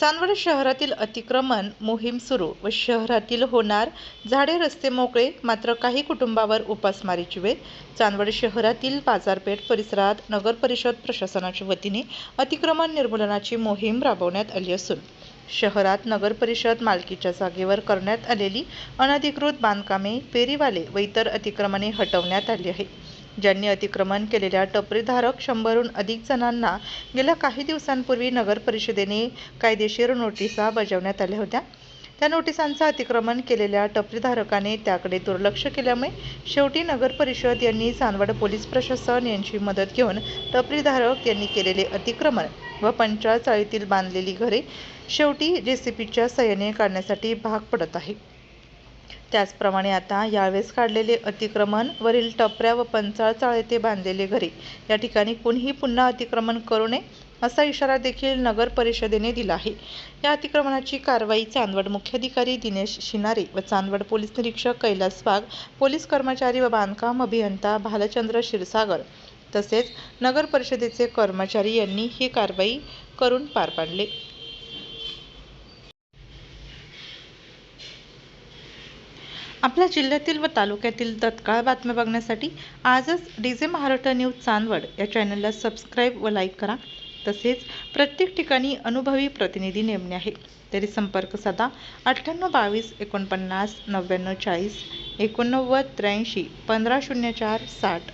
चांदवड शहरातील अतिक्रमण मोहीम सुरू व शहरातील होणार झाडे रस्ते मोकळे, मात्र काही कुटुंबावर उपासमारीची वेळ. चांदवड शहरातील बाजारपेठ परिसरात नगर परिषद प्रशासनाच्या वतीने अतिक्रमण निर्मूलनाची मोहीम राबवण्यात आली असून शहरात नगर परिषद मालकीच्या जागेवर करण्यात आलेली अनधिकृत बांधकामे, फेरीवाले व इतर अतिक्रमणे हटवण्यात आली आहे. ज्यांनी अतिक्रमण केलेल्या टपरीधारक 100हून अधिक जणांना गेल्या काही दिवसांपूर्वी नगर परिषदेने कायदेशीर नोटिसा बजावण्यात आल्या होत्या. त्या नोटिसांचा अतिक्रमण केलेल्या टपरीधारकाने त्याकडे दुर्लक्ष केल्यामुळे शेवटी नगर परिषद यांनी चांदवड पोलीस प्रशासन यांची मदत घेऊन टपरीधारक यांनी केलेले अतिक्रमण व पंचाळ चाळीतील बांधलेली घरे शेवटी JCBच्या सहाय्याने काढण्यासाठी भाग पडत आहे. त्याचप्रमाणे आता यावेळेस काढलेले अतिक्रमण वरील टपऱ्या व पंचाळ चाळ येथे बांधलेले घरे या ठिकाणी कुणीही पुन्हा अतिक्रमण करू नये असा इशारा देखील नगर परिषदेने दिला आहे. या अतिक्रमणाची कारवाई चांदवड मुख्याधिकारी दिनेश शिनारे व चांदवड पोलीस निरीक्षक कैलास वाघ, पोलीस कर्मचारी व बांधकाम अभियंता भालचंद्र क्षीरसागर तसेच नगर परिषदेचे कर्मचारी यांनी ही कारवाई करून पार पाडले. आपल्या जिल्ह्यातील व तालुक्यातील तत्काळ बातम्या बघण्यासाठी आजच DJ महाराष्ट्र न्यूज चांदवड या चॅनलला सबस्क्राईब व लाईक करा. तसेच प्रत्येक ठिकाणी अनुभवी प्रतिनिधी नेमणे आहे. तरी संपर्क साधा 9822 49 99 40 89 83 1504 60.